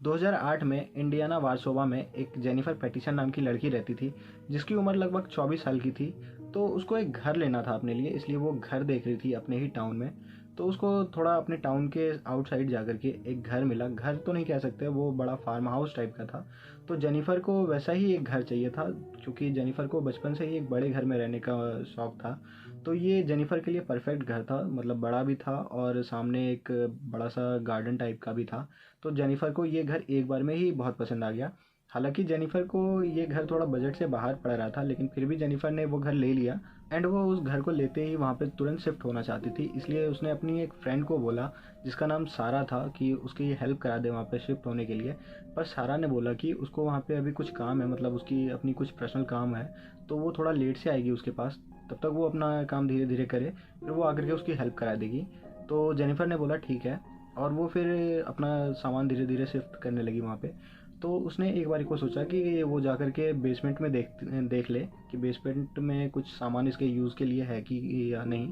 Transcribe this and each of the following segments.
2008 में इंडियाना वार्सोवा में एक जेनिफर पैटिसन नाम की लड़की रहती थी, जिसकी उम्र लगभग 24 साल की थी। तो उसको एक घर लेना था अपने लिए, इसलिए वो घर देख रही थी अपने ही टाउन में। तो उसको थोड़ा अपने टाउन के आउटसाइड जाकर के एक घर मिला। घर तो नहीं कह सकते, वो बड़ा फार्म हाउस टाइप का था। तो जेनिफर को वैसा ही एक घर चाहिए था, क्योंकि जेनिफर को बचपन से ही एक बड़े घर में रहने का शौक था। तो ये जेनिफर के लिए परफेक्ट घर था, मतलब बड़ा भी था और सामने एक बड़ा सा गार्डन टाइप का भी था। तो जेनिफर को ये घर एक बार में ही बहुत पसंद आ गया। हालांकि जेनिफर को ये घर थोड़ा बजट से बाहर पड़ रहा था, लेकिन फिर भी जेनिफर ने वो घर ले लिया। एंड वो उस घर को लेते ही वहाँ पे तुरंत शिफ्ट होना चाहती थी, इसलिए उसने अपनी एक फ्रेंड को बोला जिसका नाम सारा था कि उसकी हेल्प करा दे वहाँ पे शिफ्ट होने के लिए। पर सारा ने बोला कि उसको वहाँ पे अभी कुछ काम है, मतलब उसकी अपनी कुछ पर्सनल काम है, तो वो थोड़ा लेट से आएगी उसके पास। तब तक वो अपना काम धीरे धीरे करे, फिर वो आकर के उसकी हेल्प करा देगी। तो जेनिफर ने बोला ठीक है, और वो फिर अपना सामान धीरे धीरे शिफ्ट करने लगी वहाँ पे। तो उसने एक बारी को सोचा कि वो जाकर के बेसमेंट में देख ले कि बेसमेंट में कुछ सामान इसके यूज़ के लिए है कि या नहीं।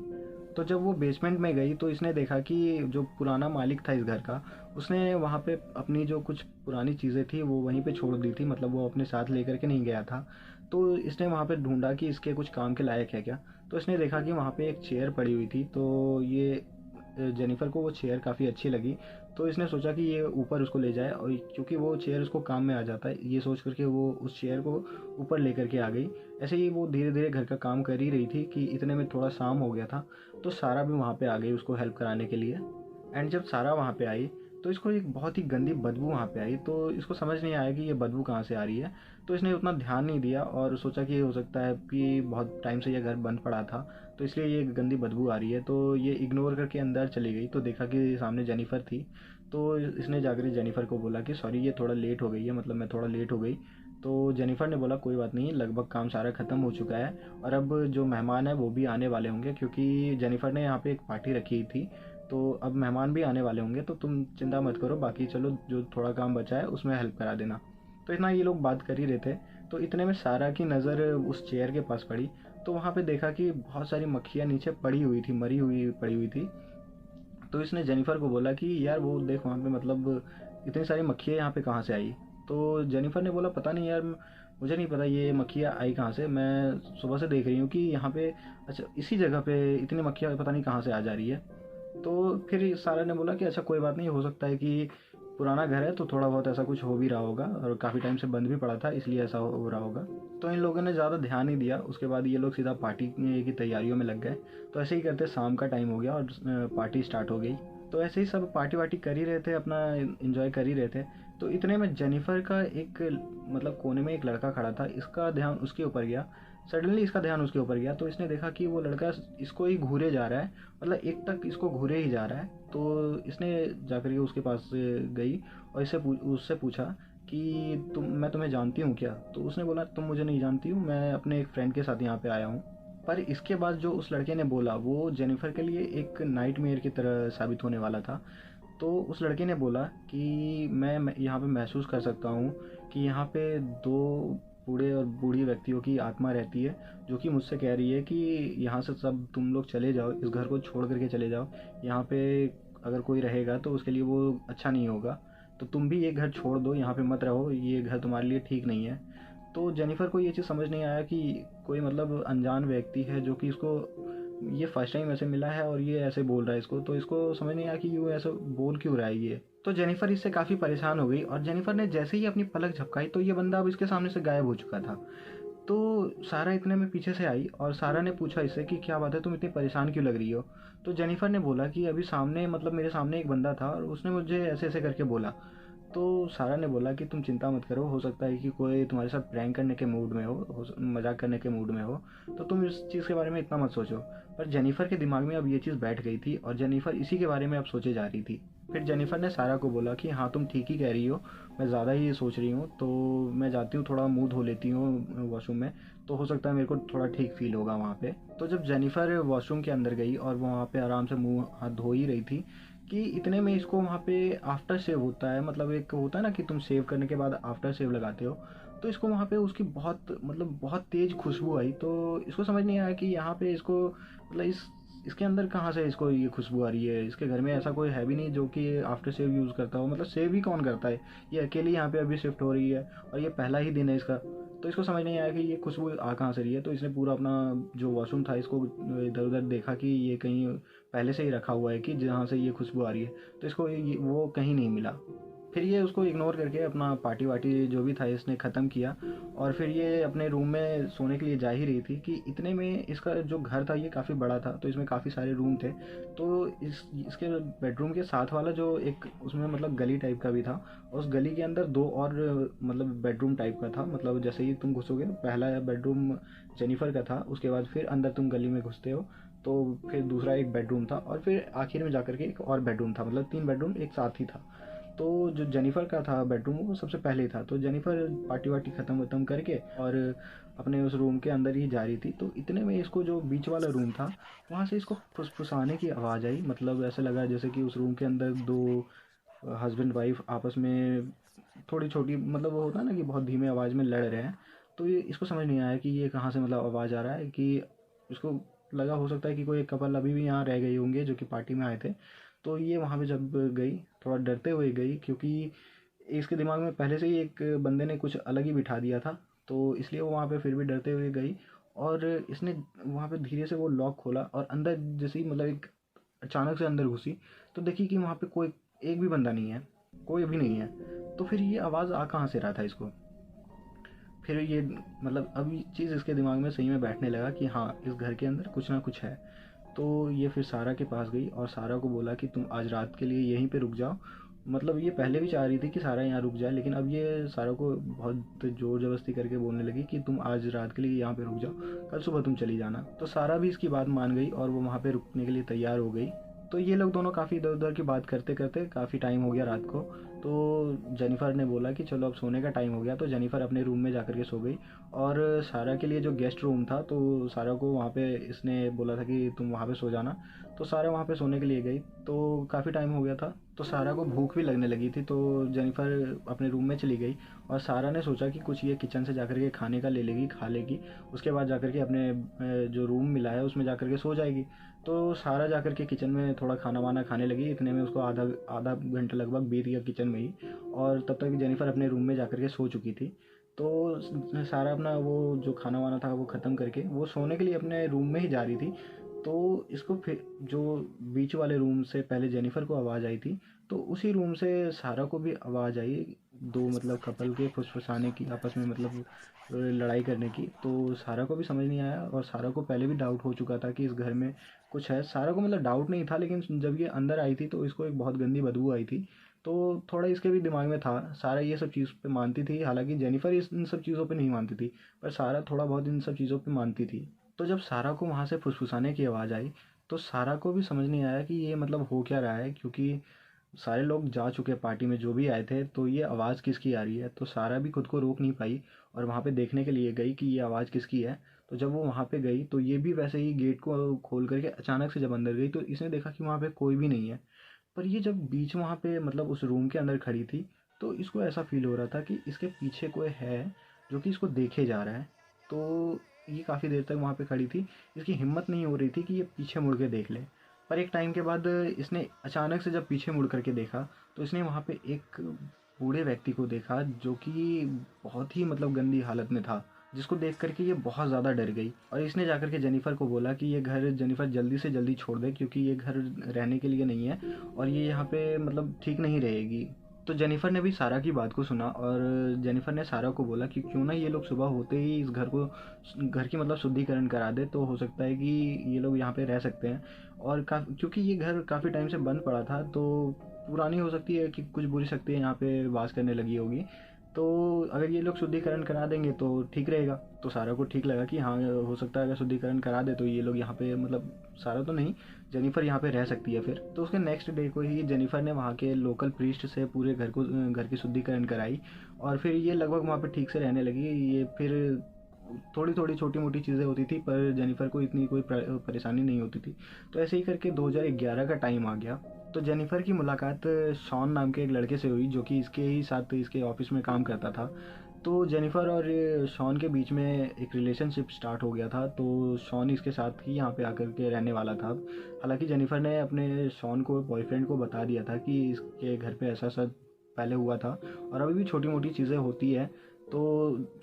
तो जब वो बेसमेंट में गई तो इसने देखा कि जो पुराना मालिक था इस घर का, उसने वहाँ पे अपनी जो कुछ पुरानी चीज़ें थी वो वहीं पे छोड़ दी थी, मतलब वो अपने साथ लेकर के नहीं गया था। तो इसने वहाँ पे ढूंढा कि इसके कुछ काम के लायक है क्या। तो इसने देखा कि वहाँ पे एक चेयर पड़ी हुई थी। तो ये जेनिफर को वो चेयर काफ़ी अच्छी लगी। तो इसने सोचा कि ये ऊपर उसको ले जाए, और क्योंकि वो चेयर उसको काम में आ जाता है, ये सोच करके वो उस चेयर को ऊपर लेकर के आ गई। ऐसे ही वो धीरे धीरे घर का काम कर ही रही थी कि इतने में थोड़ा शाम हो गया था। तो सारा भी वहाँ पे आ गई उसको हेल्प कराने के लिए। एंड जब सारा वहाँ पे आई तो इसको एक बहुत ही गंदी बदबू वहाँ पे आई। तो इसको समझ नहीं आया कि ये बदबू कहाँ से आ रही है। तो इसने उतना ध्यान नहीं दिया और सोचा कि ये हो सकता है कि बहुत टाइम से ये घर बंद पड़ा था, तो इसलिए ये गंदी बदबू आ रही है। तो ये इग्नोर करके अंदर चली गई, तो देखा कि सामने जेनिफर थी। तो इसने जाकर जेनिफर को बोला कि सॉरी, ये थोड़ा लेट हो गई है, मतलब मैं थोड़ा लेट हो गई। तो जेनिफर ने बोला कोई बात नहीं, लगभग काम सारा ख़त्म हो चुका है और अब जो मेहमान है वो भी आने वाले होंगे, क्योंकि जेनिफर ने यहाँ पे एक पार्टी रखी थी। तो अब मेहमान भी आने वाले होंगे, तो तुम चिंता मत करो, बाकी चलो जो थोड़ा काम बचा है उसमें हेल्प करा देना। तो इतना ये लोग बात कर ही रहे थे, तो इतने में सारा की नज़र उस चेयर के पास पड़ी। तो वहाँ पे देखा कि बहुत सारी मक्खियाँ नीचे पड़ी हुई थी, मरी हुई पड़ी हुई थी। तो इसने जेनिफर को बोला कि यार वो देख वहाँ पे, मतलब इतनी सारी मक्खियाँ यहाँ पे कहाँ से आई। तो जेनिफर ने बोला पता नहीं यार, मुझे नहीं पता ये मक्खियाँ आई कहाँ से, मैं सुबह से देख रही हूँ कि यहाँ पे, अच्छा इसी जगह पे इतनी मक्खियाँ पता नहीं कहाँ से आ जा रही है। तो फिर सारा ने बोला कि अच्छा कोई बात नहीं, हो सकता है कि पुराना घर है तो थोड़ा बहुत ऐसा कुछ हो भी रहा होगा, और काफ़ी टाइम से बंद भी पड़ा था इसलिए ऐसा हो रहा होगा। तो इन लोगों ने ज़्यादा ध्यान नहीं दिया। उसके बाद ये लोग सीधा पार्टी की तैयारियों में लग गए। तो ऐसे ही करते शाम का टाइम हो गया और पार्टी स्टार्ट हो गई। तो ऐसे ही सब पार्टी वार्टी कर ही रहे थे, अपना इन्जॉय कर ही रहे थे। तो इतने में जेनिफर का एक, मतलब कोने में एक लड़का खड़ा था, इसका ध्यान उसके ऊपर गया। सडनली इसका ध्यान उसके ऊपर गया, तो इसने देखा कि वो लड़का इसको ही घूरे जा रहा है, मतलब एक तक इसको घूरे ही जा रहा है। तो इसने जाकर के उसके पास गई और उससे पूछा कि मैं तुम्हें जानती हूँ क्या। तो उसने बोला तुम मुझे नहीं जानती हूँ, मैं अपने एक फ्रेंड के साथ यहाँ पे आया हूँ। पर इसके बाद जो उस लड़के ने बोला वो जेनिफर के लिए एक नाइटमेयर की तरह साबित होने वाला था। तो उस लड़के ने बोला कि मैं यहाँ पे महसूस कर सकता हूँ कि यहाँ पे दो बूढ़े और बूढ़ी व्यक्तियों की आत्मा रहती है, जो कि मुझसे कह रही है कि यहाँ से सब तुम लोग चले जाओ, इस घर को छोड़ करके चले जाओ। यहाँ पे अगर कोई रहेगा तो उसके लिए वो अच्छा नहीं होगा, तो तुम भी ये घर छोड़ दो, यहाँ पे मत रहो, ये घर तुम्हारे लिए ठीक नहीं है। तो जेनिफर को ये चीज़ समझ नहीं आया कि कोई मतलब अनजान व्यक्ति है जो कि इसको ये फर्स्ट टाइम ऐसे मिला है और ये ऐसे बोल रहा है इसको, तो इसको समझ नहीं आया कि ये ऐसे बोल क्यों रहा है ये। तो जेनिफर इससे काफ़ी परेशान हो गई, और जेनिफर ने जैसे ही अपनी पलक झपकाई तो ये बंदा अब इसके सामने से गायब हो चुका था। तो सारा इतने में पीछे से आई और सारा ने पूछा इससे कि क्या बात है, तुम इतनी परेशान क्यों लग रही हो। तो जेनिफर ने बोला कि अभी सामने, मतलब मेरे सामने एक बंदा था और उसने मुझे ऐसे ऐसे करके बोला। तो सारा ने बोला कि तुम चिंता मत करो, हो सकता है कि कोई तुम्हारे साथ प्रैंक करने के मूड में हो, मजाक करने के मूड में हो, तो तुम इस चीज़ के बारे में इतना मत सोचो। पर जेनिफर के दिमाग में अब ये चीज़ बैठ गई थी और जेनिफर इसी के बारे में अब सोचे जा रही थी। फिर जेनिफर ने सारा को बोला कि हाँ तुम ठीक ही कह रही हो, मैं ज़्यादा ही सोच रही हूँ, तो मैं जाती हूँ, थोड़ा मुँह धो लेती हूँ वॉशरूम में, तो हो सकता है मेरे को थोड़ा ठीक फील होगा वहाँ पे। तो जब जेनिफर वॉशरूम के अंदर गई और वो वहाँ पे आराम से मुँह हाथ धो ही रही थी कि इतने में इसको वहाँ पे आफ्टर सेव होता है, मतलब एक होता है ना कि तुम सेव करने के बाद आफ्टर सेव लगाते हो, तो इसको वहाँ पे उसकी बहुत, मतलब बहुत तेज़ खुशबू आई। तो इसको समझ नहीं आया कि यहाँ पे इसको, मतलब इस इसके अंदर कहाँ से इसको ये खुशबू आ रही है, इसके घर में ऐसा कोई है भी नहीं जो कि आफ्टर सेव यूज़ करता हो, मतलब सेव ही कौन करता है, ये अकेली यहाँ पे अभी शिफ्ट हो रही है और ये पहला ही दिन है इसका। तो इसको समझ नहीं आया कि ये खुशबू आ कहाँ से रही है। तो इसने पूरा अपना जो वॉशरूम था इसको इधर उधर देखा कि ये कहीं पहले से ही रखा हुआ है कि जहाँ से ये खुशबू आ रही है, तो इसको वो कहीं नहीं मिला। फिर ये उसको इग्नोर करके अपना पार्टी वार्टी जो भी था इसने ख़त्म किया और फिर ये अपने रूम में सोने के लिए जा ही रही थी कि इतने में इसका जो घर था ये काफ़ी बड़ा था, तो इसमें काफ़ी सारे रूम थे। तो इसके बेडरूम के साथ वाला जो एक उसमें मतलब गली टाइप का भी था, उस गली के अंदर दो और मतलब बेडरूम टाइप का था। मतलब जैसे ही तुम घुसोगे, पहला बेडरूम जेनिफर का था, उसके बाद फिर अंदर तुम गली में घुसते हो तो फिर दूसरा एक बेडरूम था और फिर आखिर में जाकर के एक और बेडरूम था। मतलब 3 बेडरूम एक साथ ही था। तो जो जेनिफर का था बेडरूम वो सबसे पहले ही था। तो जेनिफर पार्टी वार्टी ख़त्म करके और अपने उस रूम के अंदर ही जा रही थी। तो इतने में इसको जो बीच वाला रूम था वहाँ से इसको फुसफुसाने की आवाज़ आई। मतलब ऐसा लगा जैसे कि उस रूम के अंदर दो हस्बैंड वाइफ आपस में थोड़ी छोटी, मतलब वो होता है ना कि बहुत धीमे आवाज़ में लड़ रहे हैं। तो ये इसको समझ नहीं आया कि ये कहाँ से मतलब आवाज़ आ रहा है, कि इसको लगा हो सकता है कि कोई एक कपल अभी भी यहाँ रह गए होंगे जो कि पार्टी में आए थे। तो ये वहाँ पे जब गई, थोड़ा डरते हुए गई, क्योंकि इसके दिमाग में पहले से ही एक बंदे ने कुछ अलग ही बिठा दिया था, तो इसलिए वो वहाँ पे फिर भी डरते हुए गई। और इसने वहाँ पे धीरे से वो लॉक खोला और अंदर जैसे ही मतलब एक अचानक से अंदर घुसी तो देखी कि वहाँ पे कोई एक भी बंदा नहीं है, कोई भी नहीं है। तो फिर ये आवाज़ आ कहाँ से रहा था इसको। फिर ये मतलब अब ये चीज़ इसके दिमाग में सही में बैठने लगा कि हाँ, इस घर के अंदर कुछ ना कुछ है। तो ये फिर सारा के पास गई और सारा को बोला कि तुम आज रात के लिए यहीं पे रुक जाओ। मतलब ये पहले भी चाह रही थी कि सारा यहाँ रुक जाए, लेकिन अब ये सारा को बहुत ज़ोर ज़बरदस्ती करके बोलने लगी कि तुम आज रात के लिए यहाँ पे रुक जाओ, कल सुबह तुम चली जाना। तो सारा भी इसकी बात मान गई और वो वहाँ पे रुकने के लिए तैयार हो गई। तो ये लोग दोनों काफ़ी इधर उधर की बात करते करते काफ़ी टाइम हो गया रात को। तो जेनिफर ने बोला कि चलो अब सोने का टाइम हो गया। तो जेनिफर अपने रूम में जाकर के सो गई और सारा के लिए जो गेस्ट रूम था तो सारा को वहाँ पे इसने बोला था कि तुम वहाँ पे सो जाना। तो सारा वहाँ पे सोने के लिए गई। तो काफ़ी टाइम हो गया था, तो सारा को भूख भी लगने लगी थी। तो जेनिफर अपने रूम में चली गई और सारा ने सोचा कि कुछ ये किचन से जाकर के खाने का ले लेगी, खा लेगी, उसके बाद जाकर के अपने जो रूम मिला है उसमें जाकर के सो जाएगी। तो सारा जाकर के किचन में थोड़ा खाना वाना खाने लगी। इतने में उसको आधा आधा घंटा लगभग बीत गया किचन में ही, और तब तक जेनिफर अपने रूम में जाकर के सो चुकी थी। तो सारा अपना वो जो खाना वाना था वो ख़त्म करके वो सोने के लिए अपने रूम में ही जा रही थी। तो इसको फिर जो बीच वाले रूम से पहले जेनिफर को आवाज़ आई थी, तो उसी रूम से सारा को भी आवाज़ आई, दो मतलब कपल के फुसफुसाने की, आपस में मतलब लड़ाई करने की। तो सारा को भी समझ नहीं आया और सारा को पहले भी डाउट हो चुका था कि इस घर में कुछ है। सारा को मतलब डाउट नहीं था, लेकिन जब ये अंदर आई थी तो इसको एक बहुत गंदी बदबू आई थी। तो थोड़ा इसके भी दिमाग में था। सारा ये सब चीज़ पे मानती थी, हालांकि जेनिफर इन सब चीज़ों पे नहीं मानती थी, पर सारा थोड़ा बहुत इन सब चीज़ों पे मानती थी। तो जब सारा को वहाँ से फुसफुसाने की आवाज़ आई तो सारा को भी समझ नहीं आया कि ये मतलब हो क्या रहा है, क्योंकि सारे लोग जा चुके पार्टी में जो भी आए थे, तो ये आवाज़ किसकी आ रही है। तो सारा भी खुद को रोक नहीं पाई और वहाँ पे देखने के लिए गई कि ये आवाज़ किसकी है। तो जब वो वहाँ पे गई तो ये भी वैसे ही गेट को खोल करके अचानक से जब अंदर गई तो इसने देखा कि वहाँ पे कोई भी नहीं है। पर ये जब बीच वहाँ पे मतलब उस रूम के अंदर खड़ी थी तो इसको ऐसा फील हो रहा था कि इसके पीछे कोई है जो कि इसको देखे जा रहा है। तो ये काफ़ी देर तक वहाँ पे खड़ी थी, इसकी हिम्मत नहीं हो रही थी कि ये पीछे मुड़ के देख ले। पर एक टाइम के बाद इसने अचानक से जब पीछे मुड़ करके देखा तो इसने वहाँ पे एक बूढ़े व्यक्ति को देखा जो कि बहुत ही मतलब गंदी हालत में था, जिसको देख करके ये बहुत ज़्यादा डर गई। और इसने जाकर के जेनिफर को बोला कि ये घर जेनिफर जल्दी से जल्दी छोड़ दे, क्योंकि ये घर रहने के लिए नहीं है और ये यहाँ पे मतलब ठीक नहीं रहेगी। तो जेनिफर ने भी सारा की बात को सुना और जेनिफर ने सारा को बोला कि क्यों ना ये लोग सुबह होते ही इस घर की मतलब शुद्धिकरण करा दे, तो हो सकता है कि ये लोग यहाँ पे रह सकते हैं। और क्योंकि ये घर काफ़ी टाइम से बंद पड़ा था, तो पुरानी हो सकती है कि कुछ बुरी शक्तियाँ यहाँ पे वास करने लगी होगी। तो अगर ये लोग शुद्धिकरण करा देंगे तो ठीक रहेगा। तो सारा को ठीक लगा कि हाँ, हो सकता है अगर शुद्धिकरण करा दे तो ये लोग यहाँ पे मतलब सारा तो नहीं, जेनिफर यहाँ पे रह सकती है फिर। तो उसके नेक्स्ट डे को ही जेनिफर ने वहाँ के लोकल प्रीस्ट से पूरे घर की शुद्धिकरण कराई और फिर ये लगभग वहाँ पे ठीक से रहने लगी। ये फिर थोड़ी थोड़ी छोटी मोटी चीज़ें होती थी पर जेनिफर को इतनी कोई परेशानी नहीं होती थी। तो ऐसे ही करके 2011 का टाइम आ गया। तो जेनिफर की मुलाकात शॉन नाम के एक लड़के से हुई जो कि इसके ही साथ इसके ऑफिस में काम करता था। तो जेनिफर और शॉन के बीच में एक रिलेशनशिप स्टार्ट हो गया था। तो शॉन इसके साथ ही यहाँ पे आकर के रहने वाला था। हालांकि जेनिफर ने अपने शॉन को, बॉयफ्रेंड को, बता दिया था कि इसके घर पे ऐसा ऐसा पहले हुआ था और अभी भी छोटी मोटी चीज़ें होती है। तो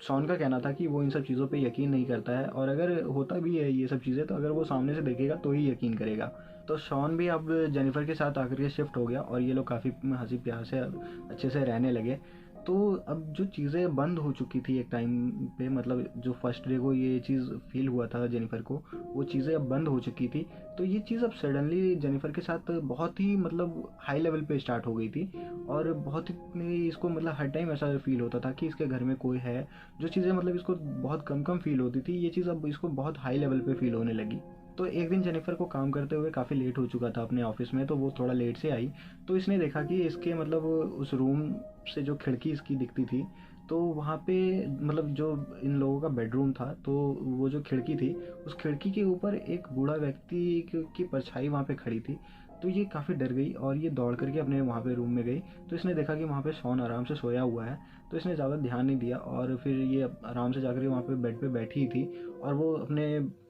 शॉन का कहना था कि वो इन सब चीज़ों पे यकीन नहीं करता है, और अगर होता भी है ये सब चीज़ें तो अगर वो सामने से देखेगा तो ही यकीन करेगा। तो शॉन भी अब जेनिफर के साथ आकर के शिफ्ट हो गया और ये लोग काफ़ी हंसी प्यार से अच्छे से रहने लगे। तो अब जो चीज़ें बंद हो चुकी थी एक टाइम पे, मतलब जो फर्स्ट डे को ये चीज़ फील हुआ था जेनिफर को, वो चीज़ें अब बंद हो चुकी थी। तो ये चीज़ अब सडनली जेनिफर के साथ बहुत ही मतलब हाई लेवल पे स्टार्ट हो गई थी, और बहुत ही इसको मतलब हर टाइम ऐसा फील होता था कि इसके घर में कोई है। जो चीज़ें मतलब इसको बहुत कम कम फील होती थी, ये चीज़ अब इसको बहुत हाई लेवल पे फील होने लगी। तो एक दिन जेनिफर को काम करते हुए काफ़ी लेट हो चुका था अपने ऑफिस में, तो वो थोड़ा लेट से आई। तो इसने देखा कि इसके मतलब उस रूम से जो खिड़की इसकी दिखती थी, तो वहाँ पे मतलब जो इन लोगों का बेडरूम था, तो वो जो खिड़की थी, उस खिड़की के ऊपर एक बूढ़ा व्यक्ति की परछाई वहाँ पे खड़ी थी। तो ये काफ़ी डर गई और ये दौड़ करके अपने वहाँ पे रूम में गई। तो इसने देखा कि वहाँ पे शॉन आराम से सोया हुआ है। तो इसने ज़्यादा ध्यान नहीं दिया और फिर ये आराम से जाकर वहाँ पे बेड पे बैठी ही थी, और वो अपने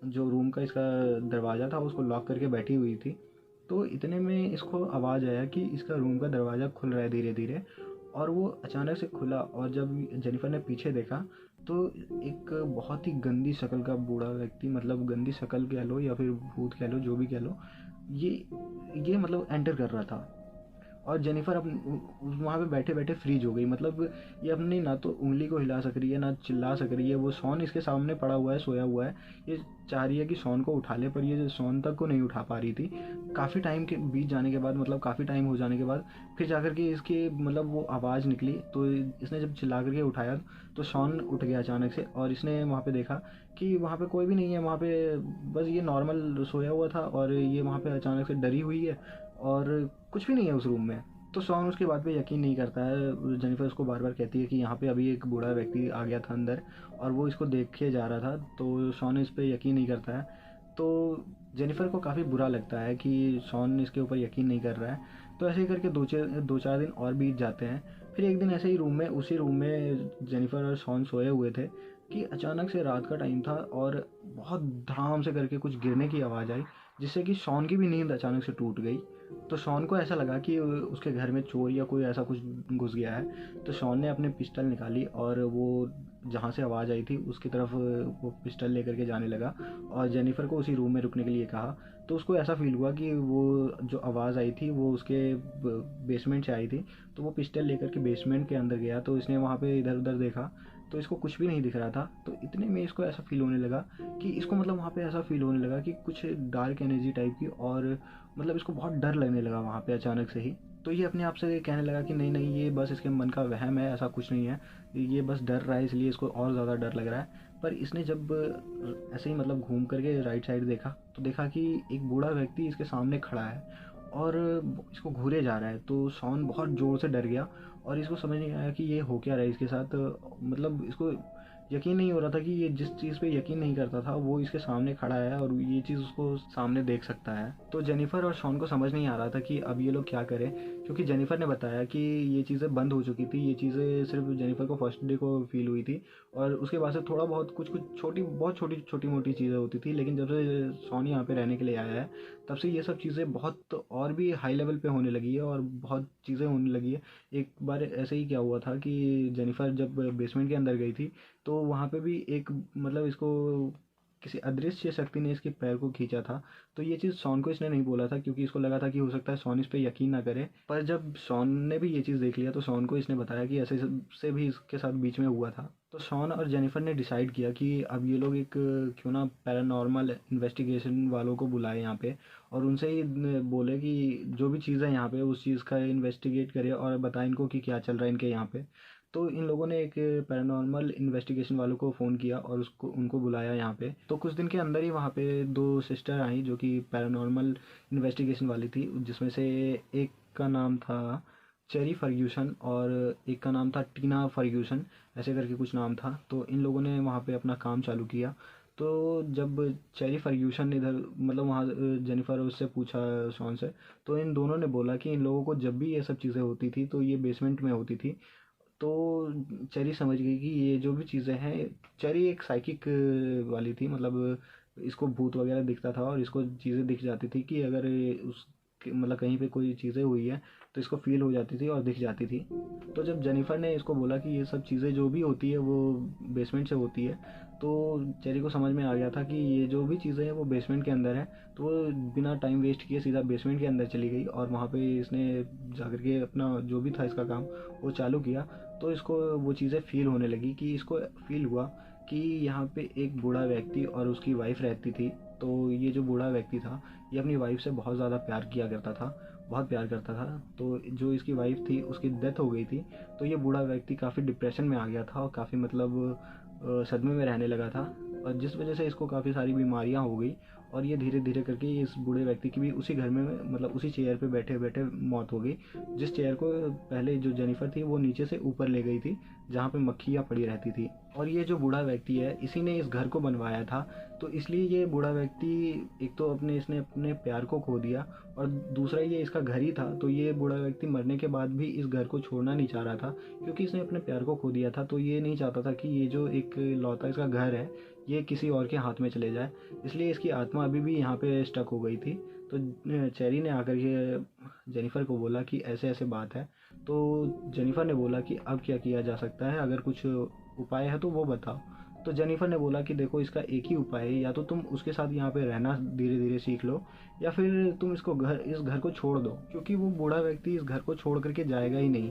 जो रूम का इसका दरवाज़ा था उसको लॉक करके बैठी हुई थी। तो इतने में इसको आवाज़ आया कि इसका रूम का दरवाज़ा खुल रहा है धीरे धीरे, और वो अचानक से खुला। और जब जेनिफर ने पीछे देखा तो एक बहुत ही गंदी शक्ल का बूढ़ा व्यक्ति, मतलब गंदी शक्ल कह लो या फिर भूत कह लो, जो भी कह लो, ये ये मतलब एंटर कर रहा था। और जेनिफर वहाँ पे बैठे बैठे फ्रीज हो गई। मतलब ये अपनी ना तो उंगली को हिला सक रही है, ना चिल्ला सक रही है। वो शॉन इसके सामने पड़ा हुआ है, सोया हुआ है। ये चाह रही है कि शॉन को उठा ले, पर ये शॉन तक को नहीं उठा पा रही थी। काफ़ी टाइम के बीत जाने के बाद, मतलब काफ़ी टाइम हो जाने के बाद, फिर जाकर के इसकी मतलब वो आवाज़ निकली। तो इसने जब चिल्ला करके उठाया तो शॉन उठ गया अचानक से, और इसने वहाँ पे देखा कि वहाँ पे कोई भी नहीं है। वहाँ पे बस ये नॉर्मल सोया हुआ था, और ये वहाँ पे अचानक से डरी हुई है, और कुछ भी नहीं है उस रूम में। तो शॉन उसकी बात पे यकीन नहीं करता है। जेनिफर उसको बार बार कहती है कि यहाँ पे अभी एक बूढ़ा व्यक्ति आ गया था अंदर, और वो इसको देख के जा रहा था। तो शॉन इस पे यकीन नहीं करता है। तो जेनिफर को काफ़ी बुरा लगता है कि शॉन इसके ऊपर यकीन नहीं कर रहा है। तो ऐसे ही करके दो चार दिन और बीत जाते हैं। फिर एक दिन ऐसे ही उसी रूम में जेनिफर और शॉन सोए हुए थे कि अचानक से रात का टाइम था, और बहुत धड़ाम से करके कुछ गिरने की आवाज़ आई, जिससे कि शॉन की भी नींद अचानक से टूट गई। तो शॉन को ऐसा लगा कि उसके घर में चोर या कोई ऐसा कुछ घुस गया है। तो शॉन ने अपने पिस्टल निकाली और वो जहाँ से आवाज़ आई थी उसकी तरफ वो पिस्टल लेकर के जाने लगा, और जेनिफर को उसी रूम में रुकने के लिए कहा। तो उसको ऐसा फील हुआ कि वो जो आवाज़ आई थी वो उसके बेसमेंट से आई थी। तो वो पिस्टल लेकर के बेसमेंट के अंदर गया। तो इसने वहाँ पे इधर उधर देखा, तो इसको कुछ भी नहीं दिख रहा था। तो इतने में इसको ऐसा फील होने लगा कि इसको मतलब वहाँ पे ऐसा फील होने लगा कि कुछ डार्क एनर्जी टाइप की, और मतलब इसको बहुत डर लगने लगा वहाँ पे अचानक से ही। तो ये अपने आप से कहने लगा कि नहीं नहीं, ये बस इसके मन का वहम है, ऐसा कुछ नहीं है, ये बस डर रहा है, इसलिए इसको और ज़्यादा डर लग रहा है। पर इसने जब ऐसे ही मतलब घूम करके राइट साइड देखा, तो देखा कि एक बूढ़ा व्यक्ति इसके सामने खड़ा है और इसको घूरे जा रहा है। तो शॉन बहुत ज़ोर से डर गया, और इसको समझ नहीं आया कि ये हो क्या रहा है इसके साथ। मतलब इसको यकीन नहीं हो रहा था कि ये जिस चीज़ पे यकीन नहीं करता था वो इसके सामने खड़ा है, और ये चीज़ उसको सामने देख सकता है। तो जेनिफर और शॉन को समझ नहीं आ रहा था कि अब ये लोग क्या करें, क्योंकि जेनिफर ने बताया कि ये चीज़ें बंद हो चुकी थी। ये चीज़ें सिर्फ जेनिफर को फर्स्ट डे को फील हुई थी, और उसके बाद से थोड़ा बहुत कुछ कुछ बहुत छोटी मोटी चीज़ें होती थी। लेकिन जब से शॉन यहाँ पे रहने के लिए आया है, तब से ये सब चीज़ें बहुत और भी हाई लेवल पे होने लगी है, और बहुत चीज़ें होने लगी है। एक बार ऐसे ही क्या हुआ था कि जेनिफर जब बेसमेंट के अंदर गई थी, तो वहाँ पे भी एक मतलब इसको किसी अदृश्य शक्ति ने इसके पैर को खींचा था। तो ये चीज़ शॉन को इसने नहीं बोला था, क्योंकि इसको लगा था कि हो सकता है शॉन इस पे यकीन ना करे। पर जब शॉन ने भी ये चीज़ देख लिया, तो शॉन को इसने बताया कि ऐसे से भी इसके साथ बीच में हुआ था। तो शॉन और जेनिफर ने डिसाइड किया कि अब ये लोग एक क्यों ना पैरानॉर्मल इन्वेस्टिगेशन वालों को बुलाए यहाँ पे, और उनसे ही बोले कि जो भी चीज़ है यहाँ पे उस चीज़ का इन्वेस्टिगेट करे और बताए इनको कि क्या चल रहा है इनके यहाँ पे। तो इन लोगों ने एक पैरानॉर्मल इन्वेस्टिगेशन वालों को फ़ोन किया और उसको उनको बुलाया यहाँ पे। तो कुछ दिन के अंदर ही वहाँ पे दो सिस्टर आई जो कि पैरानॉर्मल इन्वेस्टिगेशन वाली थी, जिसमें से एक का नाम था चेरी फर्ग्यूसन और एक का नाम था टीना फर्ग्यूसन, ऐसे करके कुछ नाम था। तो इन लोगों ने वहाँ पे अपना काम चालू किया। तो जब चेरी फर्ग्यूसन ने इधर मतलब वहाँ जेनिफर उससे पूछा शॉन से, तो इन दोनों ने बोला कि इन लोगों को जब भी ये सब चीज़ें होती थी तो ये बेसमेंट में होती थी। तो चेरी समझ गई कि ये जो भी चीज़ें हैं, चेरी एक साइकिक वाली थी, मतलब इसको भूत वगैरह दिखता था और इसको चीज़ें दिख जाती थी कि अगर उस मतलब कहीं पे कोई चीज़ें हुई है तो इसको फील हो जाती थी और दिख जाती थी। तो जब जेनिफर ने इसको बोला कि ये सब चीज़ें जो भी होती है वो बेसमेंट से होती है, तो चेरी को समझ में आ गया था कि ये जो भी चीज़ें हैं वो बेसमेंट के अंदर है। तो वो बिना टाइम वेस्ट किए सीधा बेसमेंट के अंदर चली गई और वहाँ पे इसने जाकर के अपना जो भी था इसका काम वो चालू किया। तो इसको वो चीज़ें फील होने लगी कि इसको फील हुआ कि यहाँ पे एक बूढ़ा व्यक्ति और उसकी वाइफ रहती थी। तो ये जो बूढ़ा व्यक्ति था ये अपनी वाइफ से बहुत ज़्यादा प्यार किया करता था, बहुत प्यार करता था। तो जो इसकी वाइफ थी उसकी डेथ हो गई थी। तो ये बूढ़ा व्यक्ति काफ़ी डिप्रेशन में आ गया था और काफ़ी मतलब सदमे में रहने लगा था, और जिस वजह से इसको काफ़ी सारी बीमारियां हो गई। और ये धीरे धीरे करके इस बूढ़े व्यक्ति की भी उसी घर में मतलब उसी चेयर पे बैठे बैठे मौत हो गई। जिस चेयर को पहले जो जेनिफर थी वो नीचे से ऊपर ले गई थी, जहाँ पे मक्खियाँ पड़ी रहती थी। और ये जो बूढ़ा व्यक्ति है इसी ने इस घर को बनवाया था। तो इसलिए ये बूढ़ा व्यक्ति एक तो इसने अपने प्यार को खो दिया, और दूसरा ये इसका घर ही था। तो ये बूढ़ा व्यक्ति मरने के बाद भी इस घर को छोड़ना नहीं चाह रहा था, क्योंकि इसने अपने प्यार को खो दिया था। तो ये नहीं चाहता था कि ये जो एक लौता इसका घर है ये किसी और के हाथ में चले जाए, इसलिए इसकी आत्मा अभी भी यहाँ पे स्टक हो गई थी। तो चेरी ने आकर के जेनिफर को बोला कि ऐसे ऐसे बात है। तो जेनिफर ने बोला कि अब क्या किया जा सकता है, अगर कुछ उपाय है तो वो बताओ। तो जेनिफर ने बोला कि देखो इसका एक ही उपाय है, या तो तुम उसके साथ यहाँ पे रहना धीरे धीरे सीख लो, या फिर तुम इस घर को छोड़ दो, क्योंकि वो बूढ़ा व्यक्ति इस घर को छोड़ करके जाएगा ही नहीं।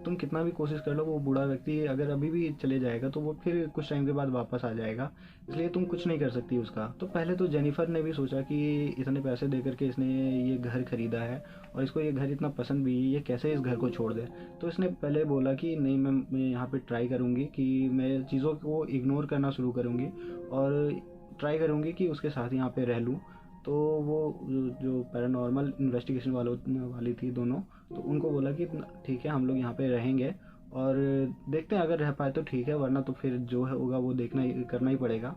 तुम कितना भी कोशिश कर लो वो बूढ़ा व्यक्ति अगर अभी भी चले जाएगा तो वो फिर कुछ टाइम के बाद वापस आ जाएगा, इसलिए तुम कुछ नहीं कर सकती उसका। तो पहले तो जेनिफर ने भी सोचा कि इतने पैसे दे करके इसने ये घर खरीदा है और इसको ये घर इतना पसंद भी है, ये कैसे इस घर को छोड़ दे। तो इसने पहले बोला कि नहीं, मैं यहाँ पे ट्राई करूँगी कि मैं चीज़ों को इग्नोर करना शुरू करूँगी और ट्राई करूँगी कि उसके साथ यहाँ पे रह लूँ। तो वो जो पैरानॉर्मल इन्वेस्टिगेशन वाली थी दोनों, तो उनको बोला कि ठीक है हम लोग यहाँ पे रहेंगे और देखते हैं, अगर रह पाए तो ठीक है, वरना तो फिर जो है होगा वो देखना ही करना ही पड़ेगा।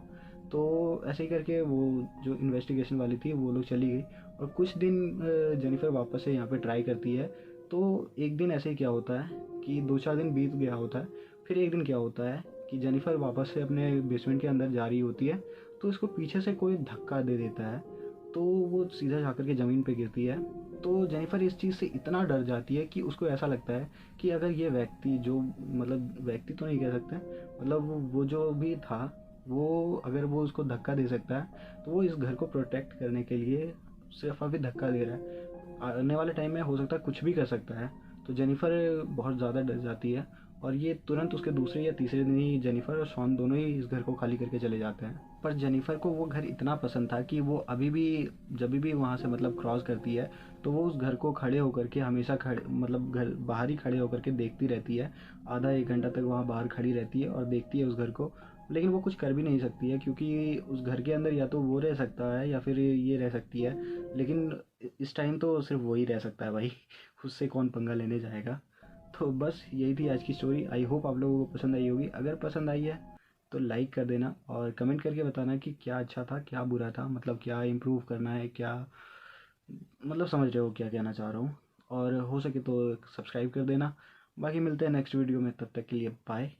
तो ऐसे ही करके वो जो इन्वेस्टिगेशन वाली थी वो लोग चली गई, और कुछ दिन जेनिफर वापस से यहाँ पे ट्राई करती है। तो एक दिन ऐसे ही क्या होता है कि 2-4 दिन बीत गया होता है, फिर एक दिन क्या होता है कि जेनिफर वापस से अपने बेसमेंट के अंदर जा रही होती है, तो इसको पीछे से कोई धक्का दे देता है। तो वो सीधा जाकर के ज़मीन पे गिरती है। तो जेनिफर इस चीज़ से इतना डर जाती है कि उसको ऐसा लगता है कि अगर ये व्यक्ति जो मतलब व्यक्ति तो नहीं कह सकते, मतलब वो जो भी था, वो अगर वो उसको धक्का दे सकता है तो वो इस घर को प्रोटेक्ट करने के लिए सिर्फ अभी धक्का दे रहा है, आने वाले टाइम में हो सकता है कुछ भी कर सकता है। तो जेनिफर बहुत ज़्यादा डर जाती है, और ये तुरंत उसके दूसरे या तीसरे दिन ही जेनिफर और शॉन दोनों ही इस घर को खाली करके चले जाते हैं। पर जेनिफर को वो घर इतना पसंद था कि वो अभी भी जब भी वहाँ से मतलब क्रॉस करती है तो वो उस घर को खड़े होकर के हमेशा खड़े मतलब घर बाहर ही खड़े होकर के देखती रहती है। आधा 1 घंटा तक वहाँ बाहर खड़ी रहती है और देखती है उस घर को, लेकिन वो कुछ कर भी नहीं सकती है, क्योंकि उस घर के अंदर या तो वो रह सकता है या फिर ये रह सकती है, लेकिन इस टाइम तो सिर्फ वही रह सकता है भाई, उससे कौन पंगा लेने जाएगा। तो बस यही थी आज की स्टोरी। आई होप आप लोगों को पसंद आई होगी। अगर पसंद आई है तो लाइक कर देना और कमेंट करके बताना कि क्या अच्छा था क्या बुरा था, मतलब क्या इम्प्रूव करना है, क्या मतलब समझ रहे हो क्या कहना चाह रहा हूँ। और हो सके तो सब्सक्राइब कर देना। बाकी मिलते हैं नेक्स्ट वीडियो में, तब तक के लिए बाय।